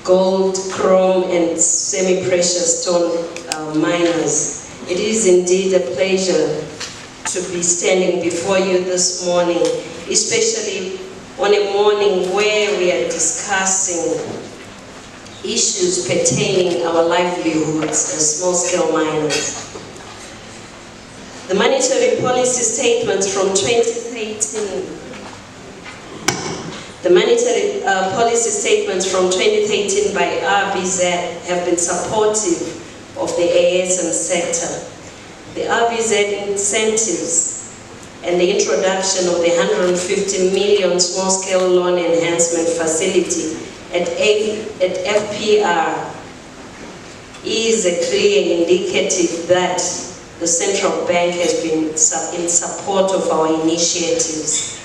gold, chrome, and semi-precious stone miners. It is indeed a pleasure to be standing before you this morning, especially on a morning where we are discussing issues pertaining our livelihoods as small-scale miners. The monetary policy statements from 2013 by RBZ have been supportive of the ASM sector. The RBZ incentives and the introduction of the 150 million small-scale loan enhancement facility at FPR is a clear indicative that the central bank has been in support of our initiatives.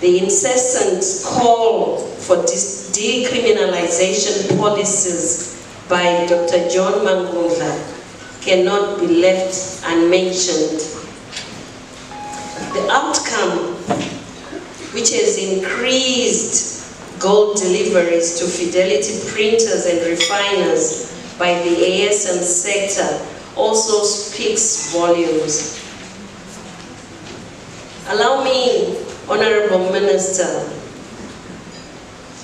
The incessant call for decriminalization policies by Dr. John Mangundla cannot be left unmentioned. The outcome, which has increased gold deliveries to fidelity printers and refiners by the ASM sector, also speaks volumes. Allow me, Honorable Minister,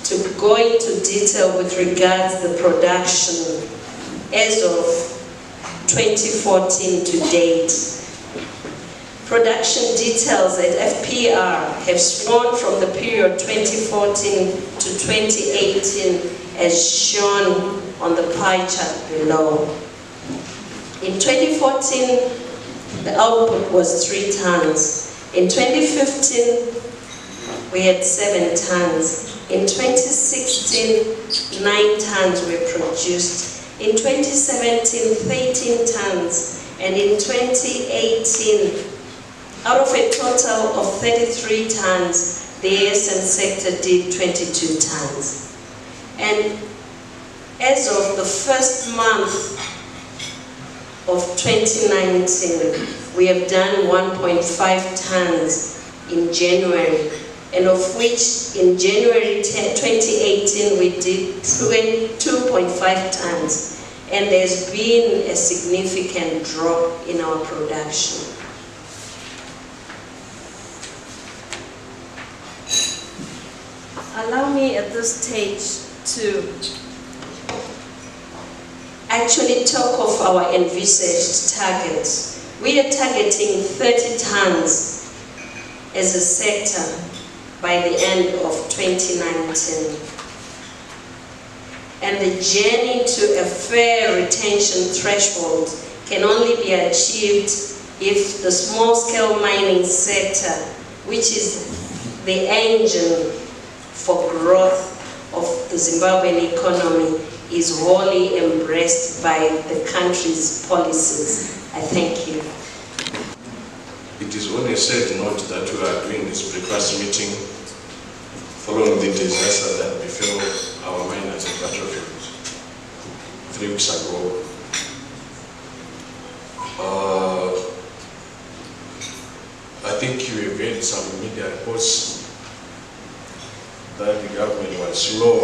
to go into detail with regards to the production as of 2014 to date. Production details at FPR have sworn from the period 2014 to 2018 as shown on the pie chart below. In 2014, the output was 3 tons. In 2015, we had 7 tons. In 2016, 9 tons were produced. In 2017, 13 tons. And in 2018, out of a total of 33 tons, the ASM sector did 22 tons. And as of the first month of 2019, we have done 1.5 tons in January, and of which in January 2018 we did 2.5 tons, and there's been a significant drop in our production. Allow me at this stage to actually talk of our envisaged targets. We are targeting 30 tons as a sector by the end of 2019. And the journey to a fair retention threshold can only be achieved if the small-scale mining sector, which is the engine for growth of the Zimbabwean economy, is wholly embraced by the country's policies. I thank you. It is on a sad note that we are doing this breakfast meeting following the disaster that befell our miners at Battlefield 3 weeks ago. I think you have read some media reports that the government was slow,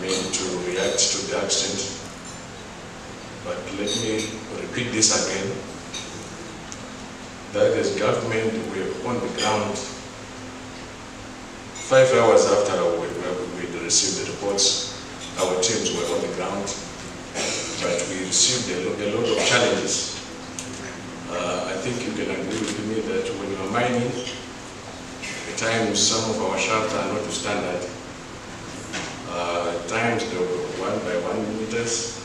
to react to the accident. But let me repeat this again, that as government we are on the ground. 5 hours after we received the reports, our teams were on the ground, but we received a lot of challenges. I think you can agree with me that when you are mining, at times some of our shafts are not to standard. At times they were 1 by 1 meters.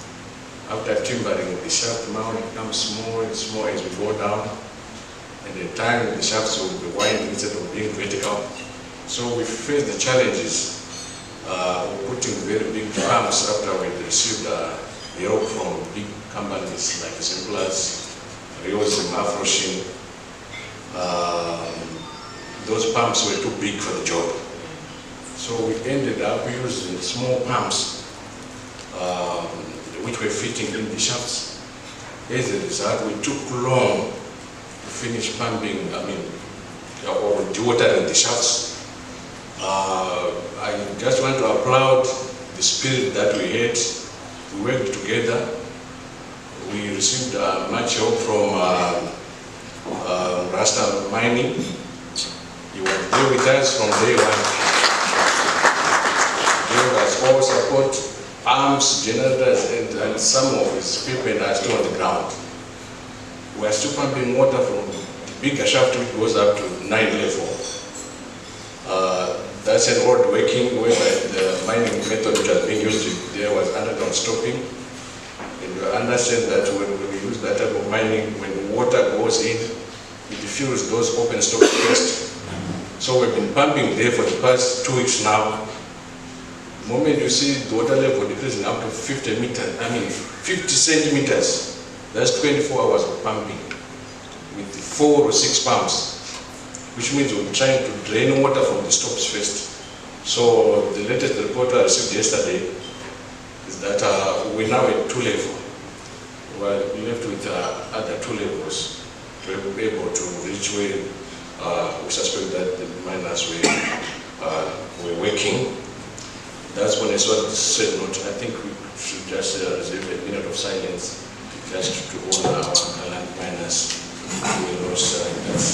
After timbering, the shaft mount becomes small and small as we go down. And at times the shafts will be wide instead of being vertical. So we face the challenges of putting very big pumps after we received help from big companies like Simplus, ZMF RBZ. Those pumps were too big for the job. So we ended up using small pumps which were fitting in the shafts. As a result, we took long to finish pumping, or dewatering the shafts. I just want to applaud the spirit that we had. We worked together. We received much help from Rasta Mining. He was there with us from day one. He gave us all support, arms, generators, and some of his equipment are still on the ground. We are still pumping water from the bigger shaft which goes up to 9 level. That's an old working whereby the mining method which has been used there was underground stopping. And you understand that when we use that type of mining, when water goes in, it diffuses those open stops first. So we've been pumping there for the past 2 weeks now. The moment you see the water level decreasing up to 50 centimeters, that's 24 hours of pumping with 4 or 6 pumps, which means we're trying to drain water from the stops first. So the latest report I received yesterday is that we're now at 2 levels. We're left with other 2 levels to be able to reach where we suspect that the miners were working. That's when I said, no, I think we should just reserve a minute of silence just to honor our land miners who lost that's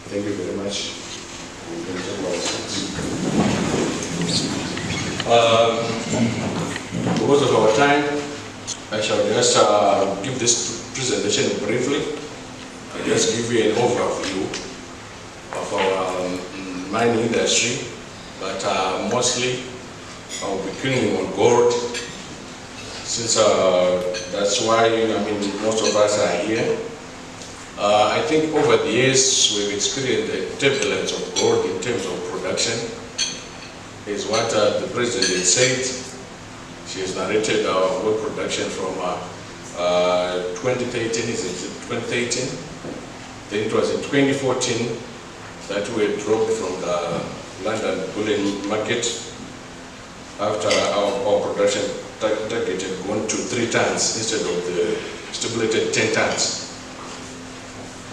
Thank you very much. Because of our time, I shall just give this presentation briefly. I'll just give you an overview of our mining industry, but mostly I'll be keening on gold, since that's why most of us are here. I think over the years we've experienced the turbulence of gold in terms of production, is what the President had said. She has narrated our gold production from 2013, is it 2013? Then it was in 2014 that we had dropped from the London bullion market after our production target had gone to 3 tons instead of the stipulated 10 tons.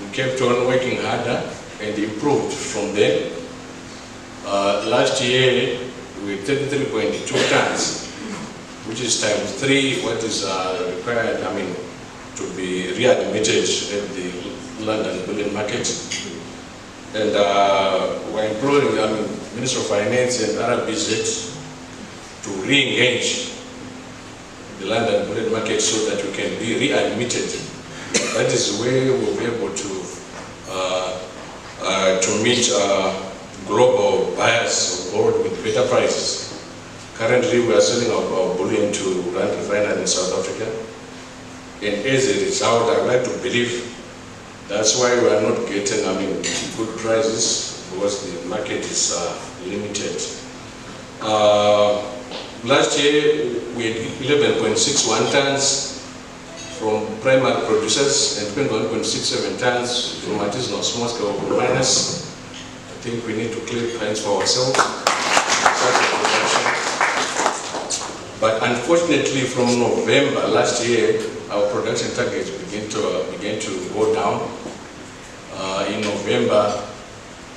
We kept on working harder and improved from there. Last year we had 33.2 tons, which is times 3 what is required, to be readmitted at the London bullion market. And we're imploring Minister of Finance and RBZ to re-engage the London bullion market so that we can be readmitted. That is where we'll be able to meet global buyers of gold with better prices. Currently, we are selling our bullion to Rand refinery in South Africa, and as a result, I would like to believe that's why we are not getting good prices, because the market is limited. Last year, we had 11.61 tons from primary producers and 21.67 tons from artisanal small-scale miners. I think we need to clear hands for ourselves. But unfortunately, from November last year, our production targets began to go down. In November,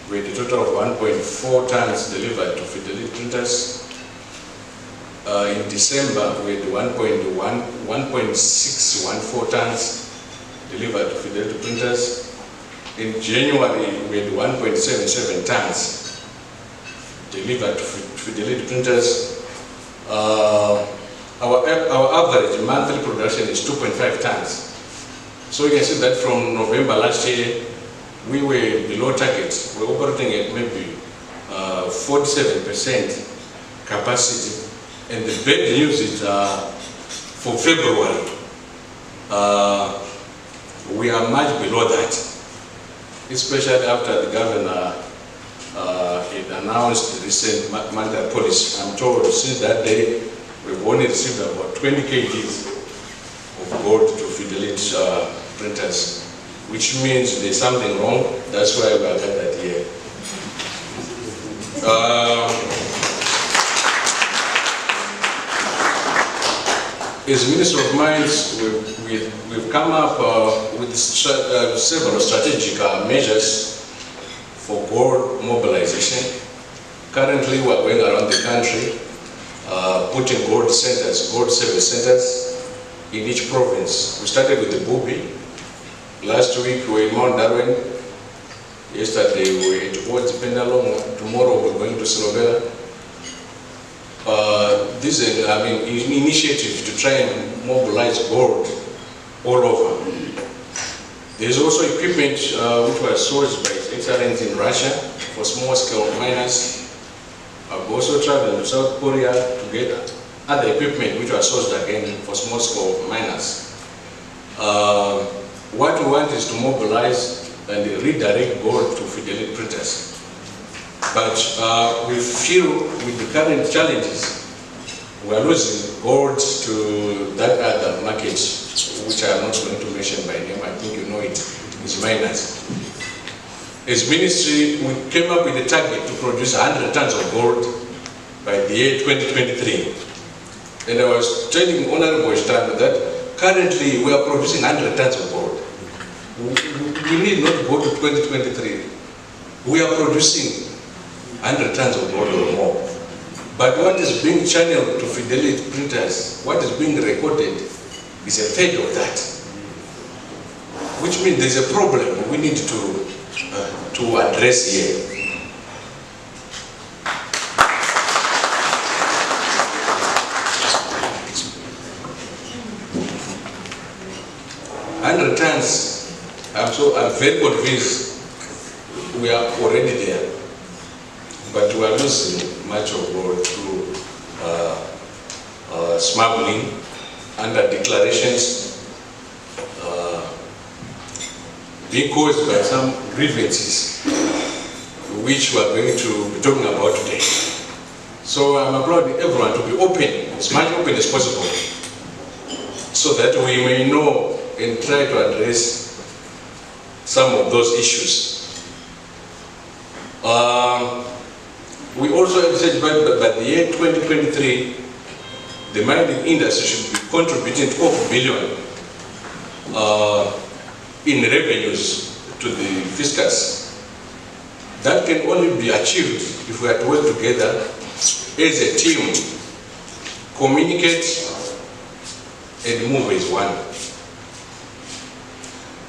we had a total of 1.4 tons delivered to Fidelity printers. In December, we had 1.614 tons delivered to Fidelity printers. In January, we had 1.77 tons delivered to Fidelity printers. Our average monthly production is 2.5 tons. So you can see that from November last year, we were below target. We're operating at maybe 47% capacity. And the bad news is for February, we are much below that, especially after the governor had announced the recent monetary policy. I'm told since that day, we've only received about 20 kgs of gold to Fidelity printers, which means there's something wrong. That's why we are gathered here. As Minister of Mines, we've come up with several strategic measures for gold mobilization. Currently, we are going around the country, putting gold centers, gold service centers in each province. We started with the Bubi. Last week, we were in Mount Darwin. Yesterday, we were towards Pendalong. Tomorrow, we're going to Silobela. This is an initiative to try and mobilize gold all over. There's also equipment which was sourced by His Excellency in Russia for small-scale miners. I've also traveled to South Korea to get other equipment which was sourced again for small-scale miners. What we want is to mobilize and redirect gold to fidelity printers. But we feel with the current challenges, we are losing gold to that other market, which I am not going to mention by name. I think you know it, is miners. As ministry, we came up with a target to produce 100 tons of gold by the year 2023. And I was telling Honorable Stan that currently we are producing 100 tons of gold. We need not go to 2023. We are producing 100 tons of gold or more. But what is being channeled to fidelity printers, what is being recorded, is a third of that. Which means there's a problem we need to address here. I'm very convinced we are already there, but we are losing much of gold through smuggling, under declarations, being caused by some grievances, which we are going to be talking about today. So I'm applauding everyone to be open, as much open as possible, so that we may know and try to address some of those issues. We also have said by the year 2023, the mining industry should be contributing 12 billion in revenues to the fiscus. That can only be achieved if we are to work together as a team, communicate and move as one.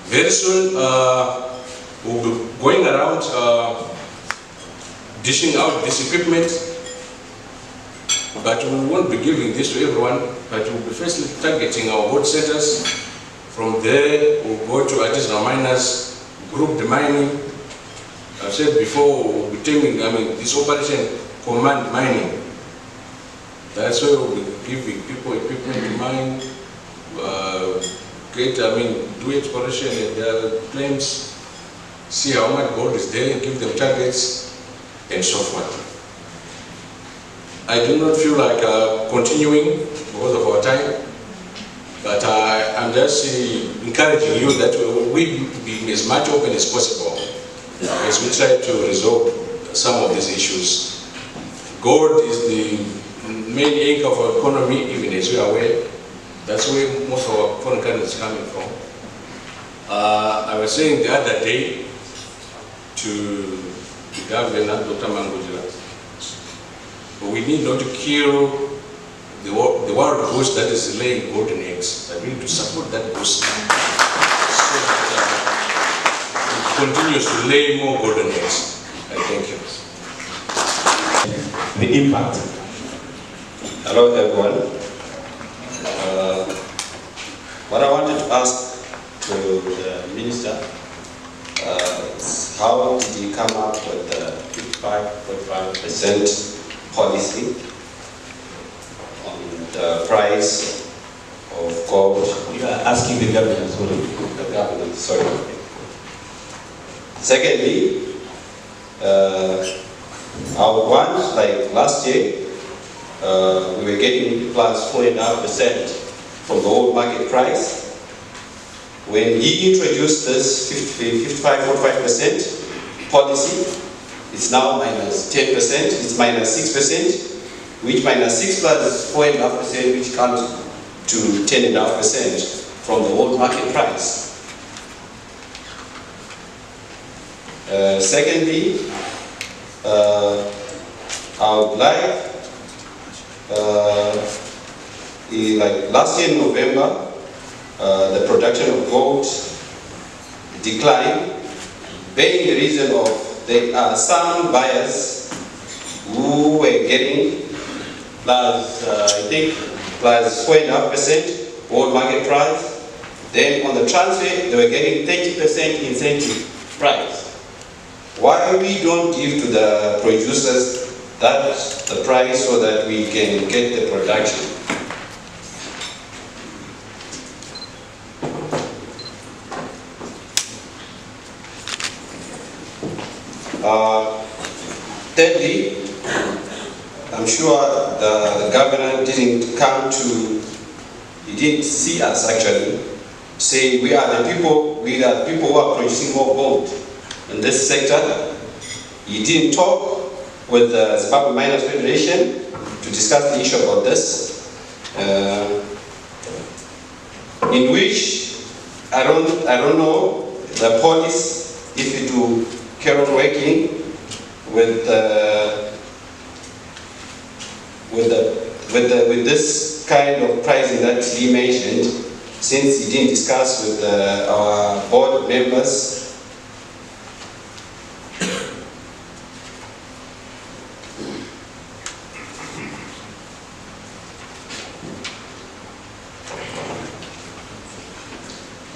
Very soon, we'll be going around dishing out this equipment, but we won't be giving this to everyone, but we'll be firstly targeting our gold centers. From there, we'll go to artisanal miners, group the mining. I've said before, we'll be taking, this operation command mining. That's why we'll be giving people equipment to mine, do exploration and their claims, see how much gold is there, give them targets, and so forth. I do not feel like continuing because of our time, but I'm just encouraging you that we be as much open as possible as we try to resolve some of these issues. Gold is the main anchor of our economy, even as we are aware. That's where most of our foreign currency is coming from. I was saying the other day to the governor, Dr. Mangujila, we need not to kill the wild goose that is laying golden eggs. I need to support that goose so that it continues to lay more golden eggs. I thank you. The impact. Hello everyone. What I wanted to ask to the minister is how did he come up with the 55.5% policy on the price of gold? You are asking the government, sorry. The government, sorry. Secondly, our ones, like last year, we were getting plus 4.5% from the old market price. when he introduced this 55-45% policy, it's now minus 10%, it's minus 6%, which minus 6 plus 4.5%, which comes to 10.5% from the old market price. Secondly, I would like last year in November, the production of gold declined, being the reason of there are some buyers who were getting plus, I think, plus 4.5% old market price. Then on the transfer, they were getting 30% incentive price. Why we don't give to the producers that the price so that we can get the production? Thirdly, I'm sure the governor didn't come to, he didn't see us actually, say we are the people who are producing more gold in this sector. He didn't talk with the Zimbabwe Miners Federation to discuss the issue about this, in which I don't know the police if it will carry on working with this kind of pricing that he mentioned, since he didn't discuss with our board members.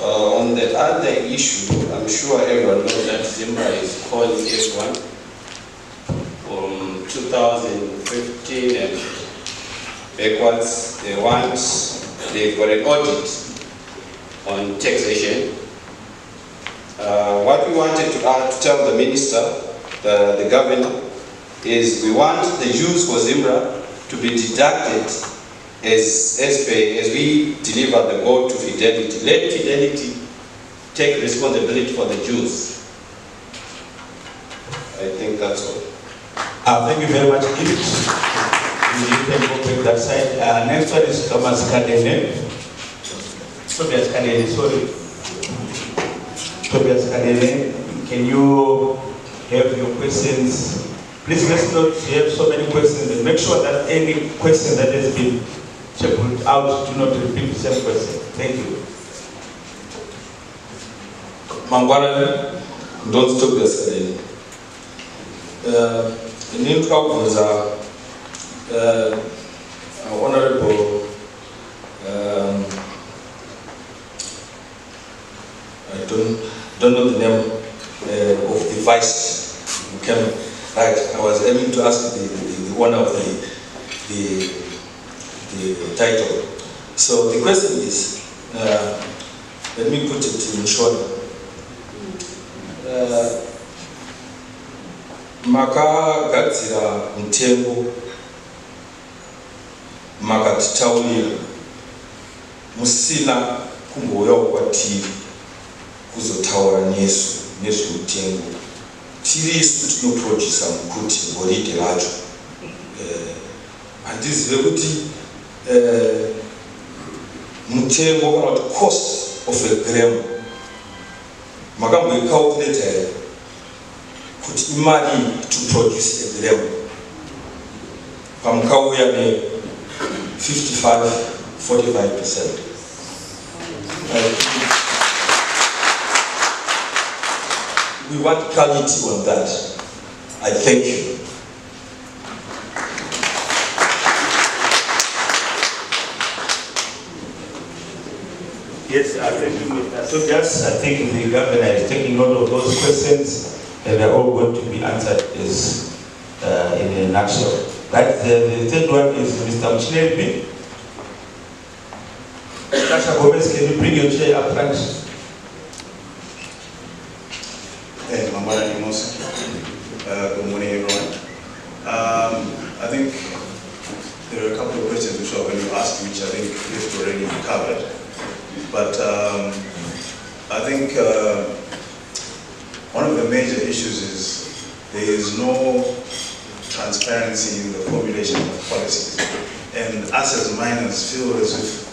On the other issue, I'm sure everyone knows that ZIMRA is calling everyone from 2015 and backwards. They've got an audit on taxation. What we wanted to tell the minister, the governor, is we want the dues for ZIMRA to be deducted as we deliver the gold to Fidelity. Let Fidelity take responsibility for the dues. I think that's all. Thank you very much, Kit. You can go back that side. Next one is Thomas Kadene. Tobias Kadene, sorry. Tobias Kadene, can you have your questions? Please let's not have so many questions and make sure that any question that has been checked out do not repeat the same question. Thank you. Mangwana, don't stop yesterday. In intro was honorable I don't know the name of the vice. I was aiming to ask the owner of the title. So the question is, let me put it in short. Makagadzira mutengo makatitaurira musina kumbouyawo kwatiri kuzotaura nesu nezvemutengo. Tirisu tinoprodusa mukuti goridhe racho. Handizive kuti mutengo kana kuti cost of a gram makamboicalculate here kuti imari to produce a gram pamukauya ne 55-45%. We want clarity on that. I thank you. Yes, thank you, Mr. So just I think the governor is taking note of those questions and they're all going to be answered is, in a nutshell. Right, the third one is Mr. Mchinelbi. Tasha Gomez, can you bring your chair up front? Good morning, everyone. I think there are a couple of questions which are when you asked, which I think we've already covered. But I think one of the major issues is there is no transparency in the formulation of policies. And us as miners feel as if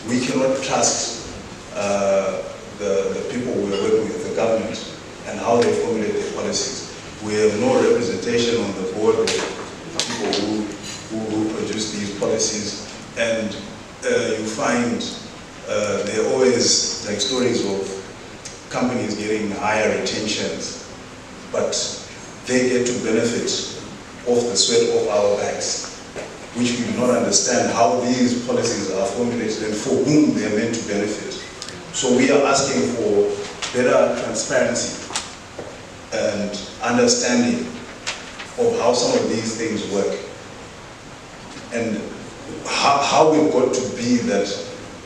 we cannot trust the people we are working with, the government, and how they formulate their policies. We have no representation on the board of people who produce these policies, and you find there are always like stories of companies getting higher retentions, but they get to benefit off the sweat of our backs, which we do not understand how these policies are formulated and for whom they are meant to benefit. So we are asking for better transparency and understanding of how some of these things work, and how we've got to be that,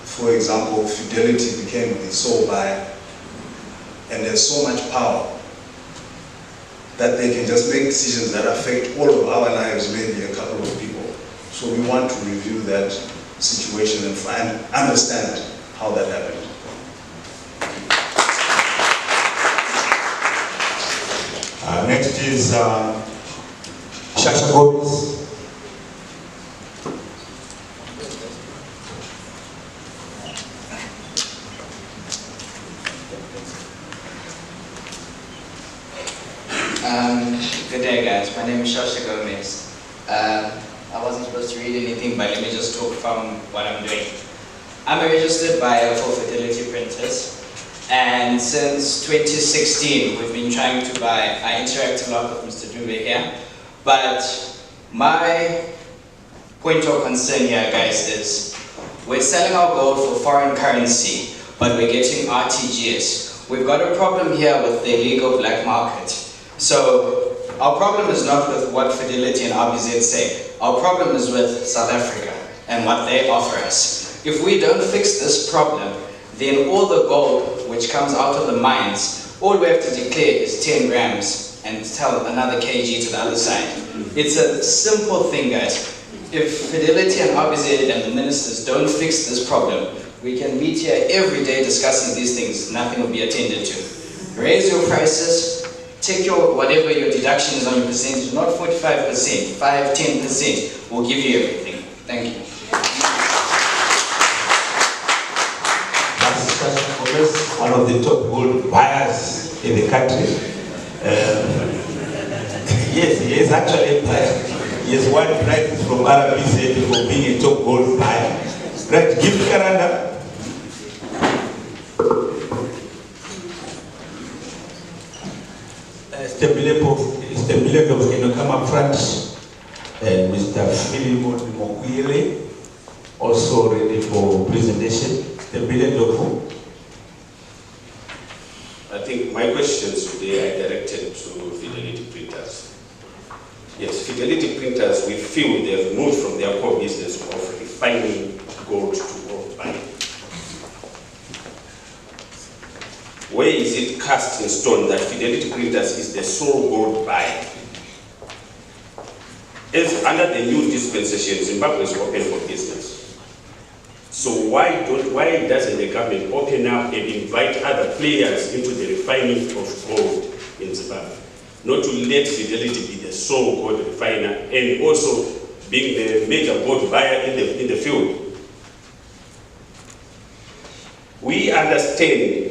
for example, Fidelity became the sole buyer, and there's so much power that they can just make decisions that affect all of our lives, maybe a couple of people. So we want to review that situation and understand how that happened. Next is Shasha Gomez. Good day, guys. My name is Shasha Gomez. I wasn't supposed to read anything, but let me just talk from what I'm doing. I'm a registered buyer for Fidelity Printers, and since 2016 we've been trying to buy. I interact a lot with Mr. Dube here, but my point of concern here, guys, is we're selling our gold for foreign currency, but we're getting RTGS. We've got a problem here with the illegal black market. So our problem is not with what Fidelity and RBZ say. Our problem is with South Africa and what they offer us. If we don't fix this problem, then all the gold which comes out of the mines, all we have to declare is 10 grams and tell another kg to the other side. It's a simple thing, guys. If Fidelity and RBZ and the ministers don't fix this problem, we can meet here every day discussing these things. Nothing will be attended to. Raise your prices. Take your, whatever your deduction is on your percentage, not 45%, 5, 10%, will give you everything. Thank you. That's one of the top gold buyers in the country. Yes, he is actually a buyer. He has won prizes from RBZ for being a top gold buyer. Right, give Karanda. Stability can come up front, and Mr. Philemon Mokwile also ready for presentation. Stability. I think my questions today are directed to Fidelity Printers. Yes, Fidelity Printers, we feel they have moved from their core business of refining gold to gold buying. Where is it cast in stone that Fidelity Printers is the sole gold buyer? As under the new dispensation, Zimbabwe is open for business. So why doesn't the government open up and invite other players into the refining of gold in Zimbabwe? Not to let Fidelity be the sole gold refiner and also being the major gold buyer in the field. We understand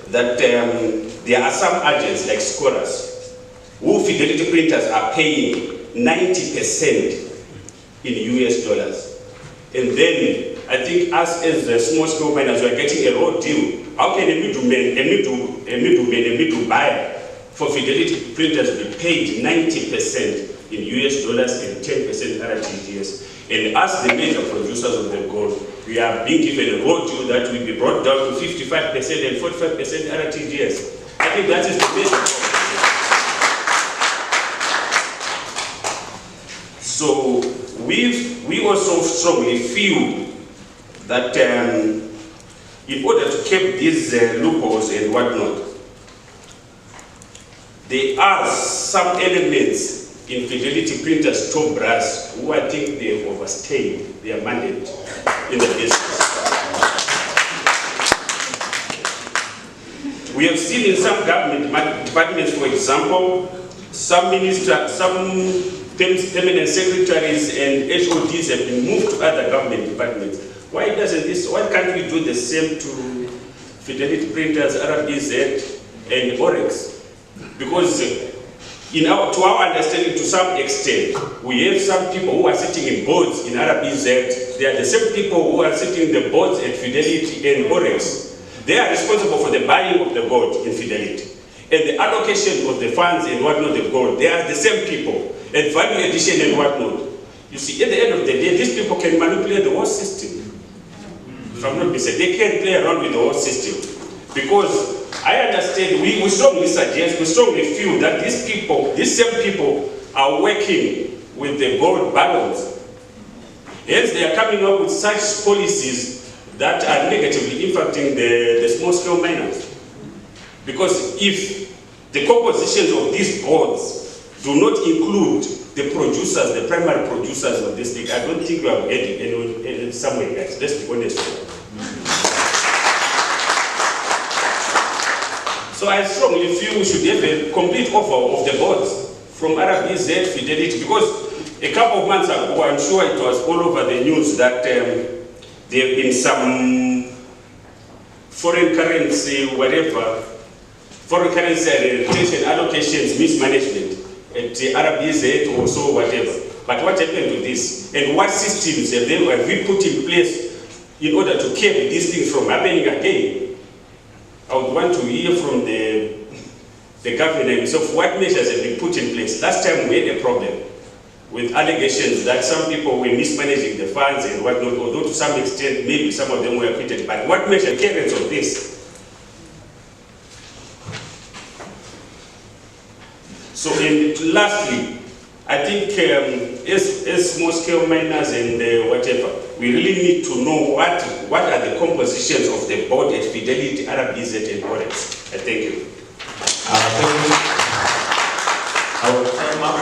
that there are some agents like Scorers who Fidelity Printers are paying 90% in US dollars. And then I think us as small scale miners, we are getting a raw deal. How can a middle buyer for Fidelity Printers be paid 90% in US dollars and 10% RTGS? And as the major producers of the gold, we are being given a raw deal that will be brought down to 55% and 45% RTGS. I think that is the major problem. So we also strongly feel that in order to keep these loopholes and whatnot, there are some elements in Fidelity Printers top brass who I think they have overstayed their mandate in the business. We have seen in some government departments, for example, some ministers, some permanent secretaries and HODs have been moved to other government departments. Why can't we do the same to Fidelity Printers, RBZ, and Oryx? Because to our understanding, to some extent, we have some people who are sitting in boards in RBZ. They are the same people who are sitting in the boards at Fidelity and Oryx. They are responsible for the buying of the gold in Fidelity. And the allocation of the funds and whatnot of gold, they are the same people. And value addition and whatnot. You see, at the end of the day, these people can manipulate the whole system. If I'm not mistaken, they can play around with the whole system. Because I understand, we strongly suggest, we strongly feel that these same people are working with the gold barons. Hence, they are coming up with such policies that are negatively impacting the small-scale miners. Because if the compositions of these boards do not include the producers, the primary producers of this thing, I don't think we are getting anywhere somewhere, guys. Let's be honest. So I strongly feel we should have a complete offer of the boards from RBZ, Fidelity, because a couple of months ago, I'm sure it was all over the news that there have been some foreign currency, foreign currency retention allocations mismanagement at the RBZ or so, whatever. But what happened to this? And what systems have we put in place in order to keep these things from happening again? I would want to hear from the government himself what measures have been put in place. Last time we had a problem with allegations that some people were mismanaging the funds and whatnot, although to some extent maybe some of them were acquitted. But what measure carries of this? So, and lastly, I think as small-scale miners and whatever, we really need to know what are the compositions of the board at Fidelity, RBZ, and Oryx. Thank you. Thank you. I will time up.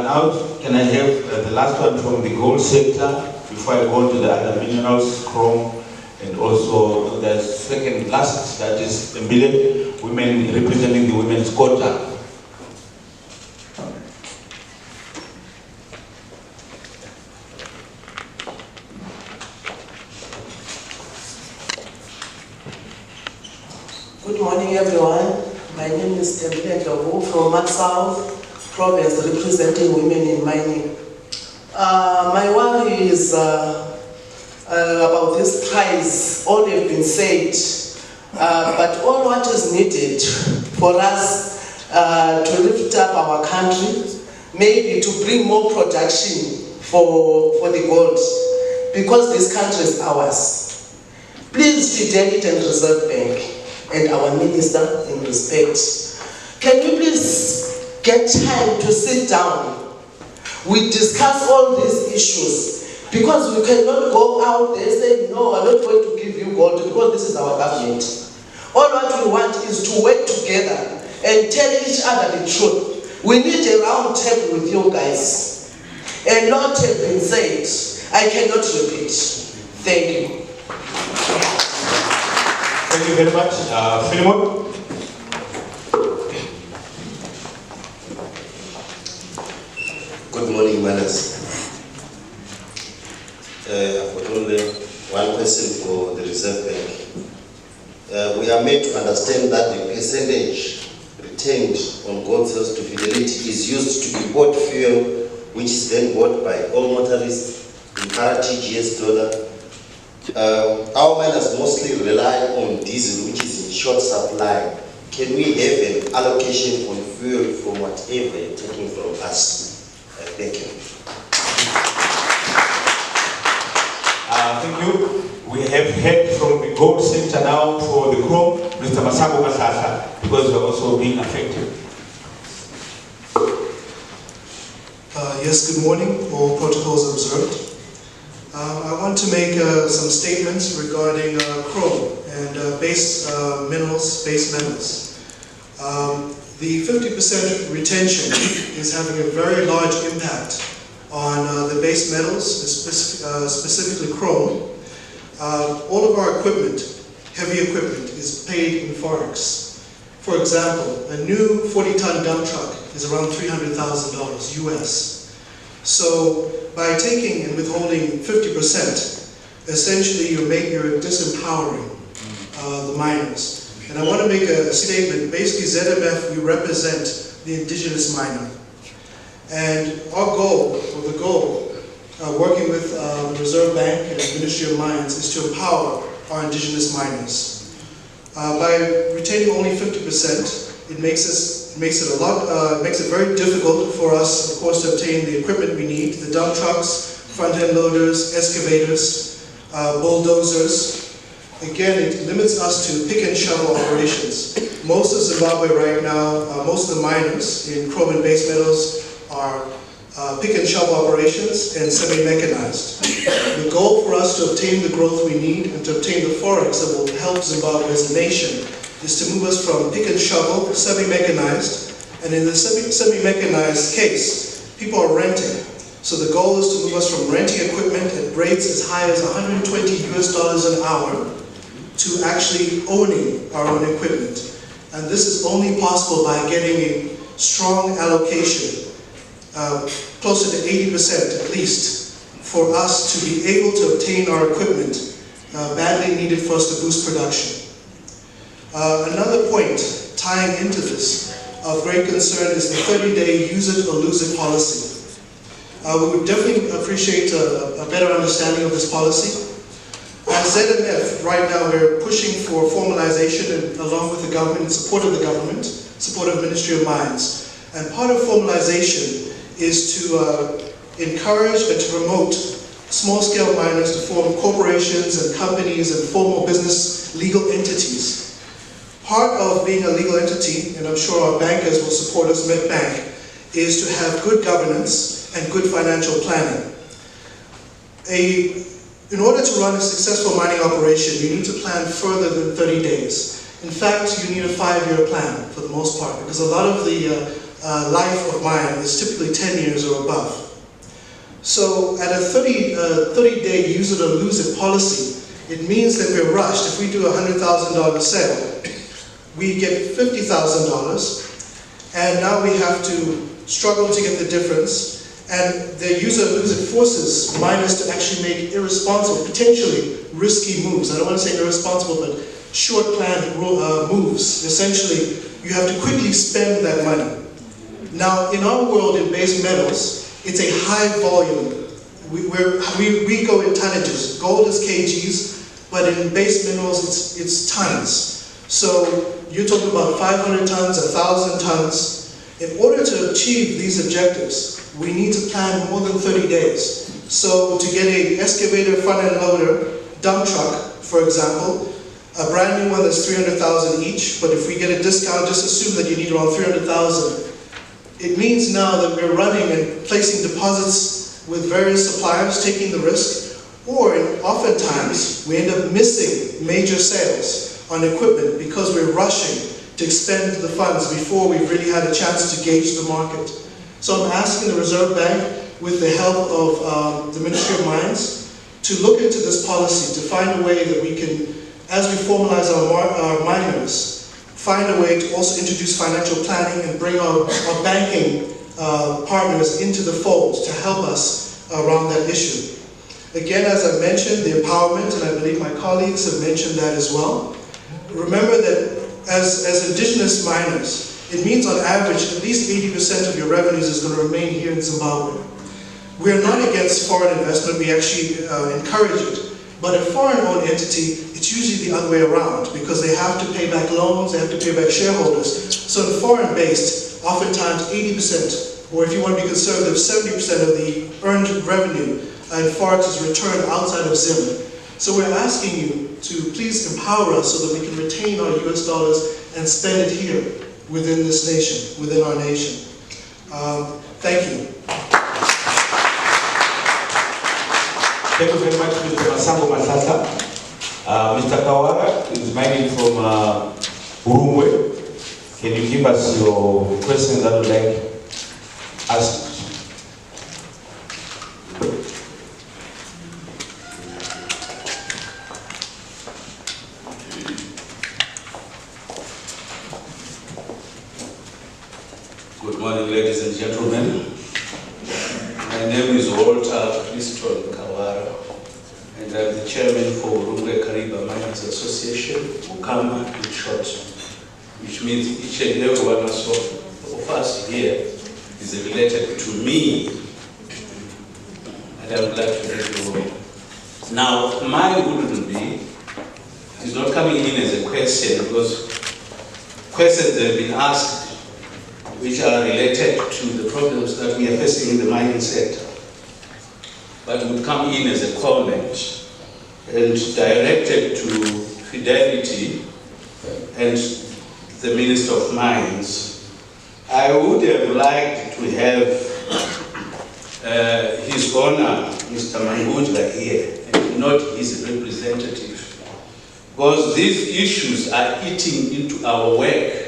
Now, can I have the last one from the gold sector before I go to the other minerals, chrome, and also the second last, that is a million women representing the women's quota. Good morning, everyone. My name is Tembile Ndlovu from Mat South Province, representing women in mining. My worry is about this price. All have been said, but all what is needed for us to lift up our country, maybe to bring more production for the gold, because this country is ours. Please, Fidelity and Reserve Bank, and our minister in respect, can you please get time to sit down? We discuss all these issues, because we cannot go out there saying, no, I'm not going to give you gold because this is our government. All what we want is to work together and tell each other the truth. We need a round table with you guys. A lot has been said. I cannot repeat. Thank you. Thank you very much. Philemon? Good morning, manners. I've got only one question for the Reserve Bank. We are made to understand that the percentage retained on gold sales to Fidelity is used to import fuel, which is then bought by all motorists in parity GS dollar. Our miners mostly rely on diesel, which is in short supply. Can we have an allocation on fuel from whatever you're taking from us? Thank you. Thank you. We have heard from the gold sector now for the chrome, Mr. Masango Masasa, because we're also being affected. Yes, good morning. All protocols observed. I want to make some statements regarding chrome and base metals. The 50% retention is having a very large impact on the base metals, specifically chrome. All of our equipment, heavy equipment, is paid in forex. For example, a new 40-ton dump truck is around $300,000 US. So by taking and withholding 50%, essentially you're disempowering the miners. And I want to make a statement. Basically, ZMF, we represent the indigenous miner. And our goal, or the goal, working with the Reserve Bank and the Ministry of Mines, is to empower our indigenous miners. By retaining only 50%, it makes it very difficult for us, of course, to obtain the equipment we need: the dump trucks, front-end loaders, excavators, bulldozers. Again, it limits us to pick and shovel operations. Most of Zimbabwe right now, most of the miners in chrome and base metals are pick and shovel operations and semi-mechanized. The goal for us to obtain the growth we need and to obtain the forex that will help Zimbabwe as a nation is to move us from pick and shovel, semi-mechanized, and in the semi-mechanized case, people are renting. So the goal is to move us from renting equipment at rates as high as $120 an hour to actually owning our own equipment. And this is only possible by getting a strong allocation, closer to 80% at least, for us to be able to obtain our equipment badly needed for us to boost production. Another point tying into this of great concern is the 30-day use it or lose it policy. We would definitely appreciate a better understanding of this policy. As ZMF, right now we're pushing for formalization and, along with the government, in support of the government, support of the Ministry of Mines. And part of formalization is to encourage and to promote small-scale miners to form corporations and companies and formal business legal entities. Part of being a legal entity, and I'm sure our bankers will support us, MetBank, is to have good governance and good financial planning. In order to run a successful mining operation, you need to plan further than 30 days. In fact, you need a 5-year plan for the most part, because a lot of the life of mine is typically 10 years or above. So at a 30-day use it or lose it policy, it means that we're rushed. If we do a $100,000 sale, we get $50,000, and now we have to struggle to get the difference. And the use it or lose it forces miners to actually make irresponsible, potentially risky moves. I don't want to say irresponsible, but short-planned moves. Essentially, you have to quickly spend that money. Now, in our world in base metals, it's a high volume. We go in tonnages. Gold is kgs, but in base minerals, it's tons. So you're talking about 500 tons, 1,000 tons. In order to achieve these objectives, we need to plan more than 30 days. So to get an excavator, front-end loader, dump truck, for example, a brand new one that's $300,000 each, but if we get a discount, just assume that you need around $300,000. It means now that we're running and placing deposits with various suppliers, taking the risk, or oftentimes we end up missing major sales on equipment because we're rushing to expend the funds before we've really had a chance to gauge the market. So I'm asking the Reserve Bank, with the help of the Ministry of Mines, to look into this policy, to find a way that we can, as we formalize our miners, find a way to also introduce financial planning and bring our banking partners into the fold to help us around that issue. Again, as I mentioned, the empowerment, and I believe my colleagues have mentioned that as well. Remember that as indigenous miners, it means on average at least 80% of your revenues is going to remain here in Zimbabwe. We're not against foreign investment, we actually encourage it. But a foreign-owned entity, it's usually the other way around, because they have to pay back loans, they have to pay back shareholders. So in foreign-based, oftentimes 80%, or if you want to be conservative, 70% of the earned revenue in forex is returned outside of Zim. So we're asking you to please empower us so that we can retain our US dollars and spend it here within this nation, within our nation. Thank you. Thank you very much, Mr. Masango Masasa. Mr. Kawara is mining from Urumwe. Can you give us your questions that would like asked? My name is Walter Christon Kawara, and I'm the chairman for Rungwe Kariba Miners Association, Ukama in short, which means each and every one of us here is related to me, and I'm glad to meet you all. Now, my wouldn't be is not coming in as a question, because questions have been asked which are related to the problems that we are facing in the mining sector, but would come in as a comment and directed to Fidelity and the Minister of Mines. I would have liked to have His Honor, Mr. Mangudla, here, and not his representative, because these issues are eating into our work.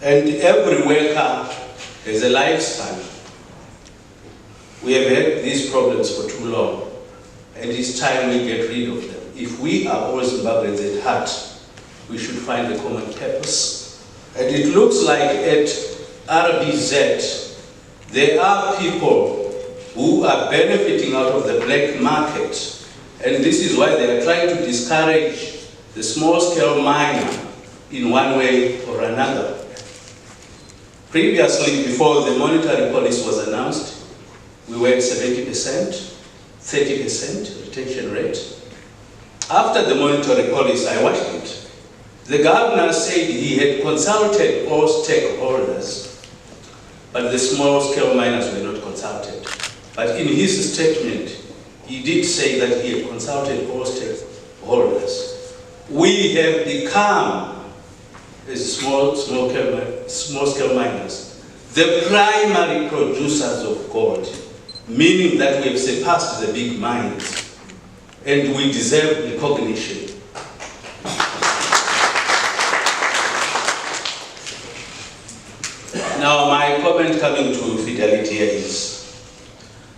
And every worker has a lifespan. We have had these problems for too long, and it's time we get rid of them. If we are all Zimbabweans at heart, we should find a common purpose. And it looks like at RBZ, there are people who are benefiting out of the black market, and this is why they are trying to discourage the small-scale miner in one way or another. Previously, before the monetary policy was announced, we were at 70%, 30% retention rate. After the monetary policy, I watched it. The governor said he had consulted all stakeholders, but the small-scale miners were not consulted. But in his statement, he did say that he had consulted all stakeholders. We have become, as small-scale miners, the primary producers of gold, meaning that we have surpassed the big mines, and we deserve recognition. Now, my comment coming to Fidelity here is,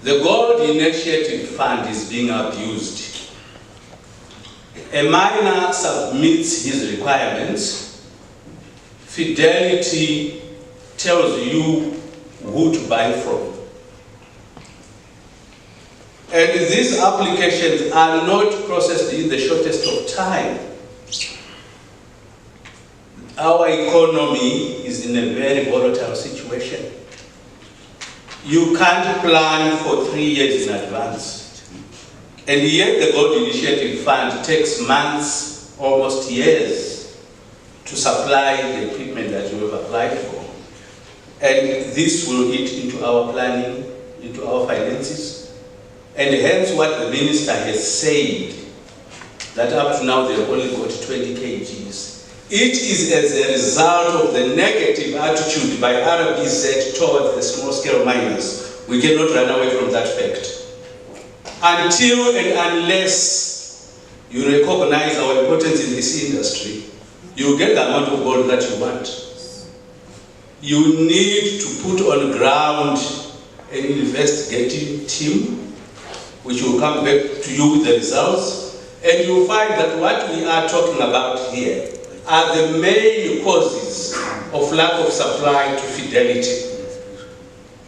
the Gold Initiative Fund is being abused. A miner submits his requirements. Fidelity tells you who to buy from. And these applications are not processed in the shortest of time. Our economy is in a very volatile situation. You can't plan for 3 years in advance. And yet the Gold Initiative Fund takes months, almost years, to supply the equipment that you have applied for. And this will eat into our planning, into our finances. And hence what the minister has said, that up to now they've only got 20 kgs. It is as a result of the negative attitude by RBZ towards the small-scale miners. We cannot run away from that fact. Until and unless you recognize our importance in this industry, you get the amount of gold that you want. You need to put on ground an investigative team, which will come back to you with the results, and you'll find that what we are talking about here are the main causes of lack of supply to Fidelity.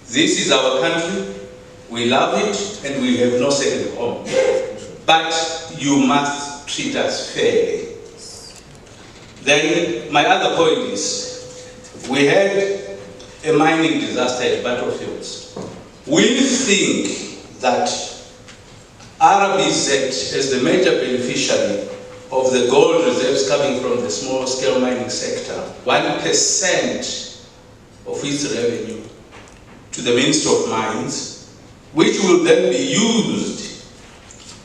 This is our country, we love it, and we have no second home. But you must treat us fairly. Then my other point is, we had a mining disaster at Battlefields. We think that RBZ, as the major beneficiary of the gold reserves coming from the small-scale mining sector, 1% of its revenue to the Ministry of Mines, which will then be used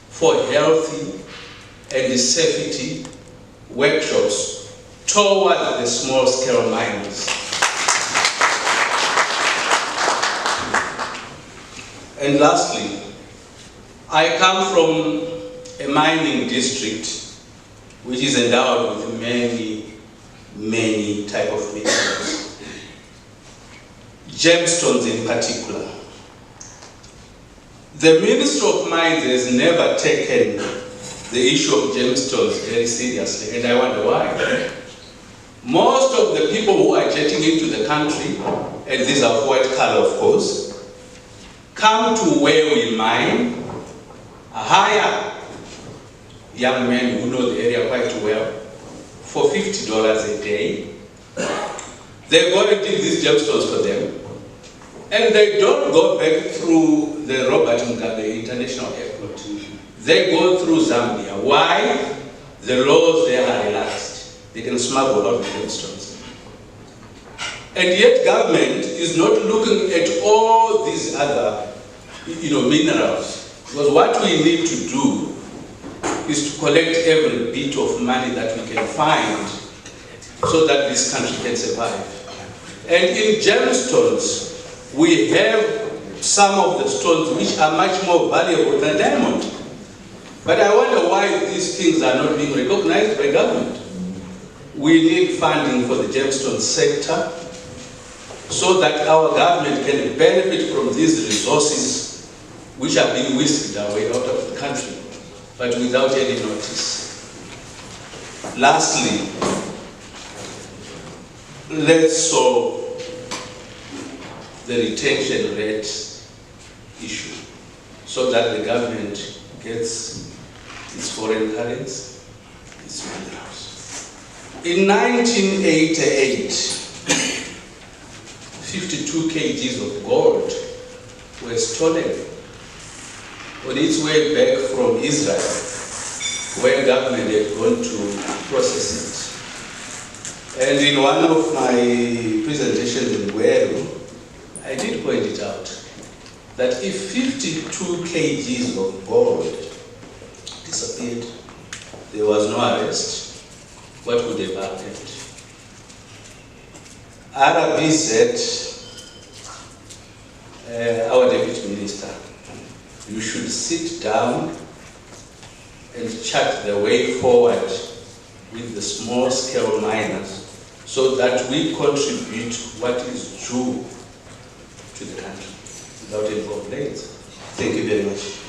for healthy and safety workshops toward the small-scale miners. And lastly, I come from a mining district which is endowed with many type of minerals. Gemstones in particular. The Ministry of Mines has never taken the issue of gemstones very seriously, and I wonder why. Most of the people who are jetting into the country, and these are white collar of course, come to where we mine, hire young men who know the area quite well for $50 a day. They go and dig these gemstones for them, and they don't go back through the Robert Mugabe International Airport. They go through Zambia. Why? The laws there are relaxed. They can smuggle all the gemstones. And yet government is not looking at all these other minerals. Because what we need to do is to collect every bit of money that we can find so that this country can survive. And in gemstones, we have some of the stones which are much more valuable than diamond. But I wonder why these things are not being recognized by government. We need funding for the gemstone sector so that our government can benefit from these resources which are being whisked away out of the country, but without any notice. Lastly, let's solve the retention rate issue so that the government gets its foreign currency, its minerals. In 1988, 52 kgs of gold were stolen on its way back from Israel, where government had gone to process it. And in one of my presentations in Gweru, I did point it out that if 52 kgs of gold disappeared, there was no arrest, what would have happened? RBZ, our deputy minister, you should sit down and chart the way forward with the small-scale miners so that we contribute what is due to the country without any complaints. Thank you very much.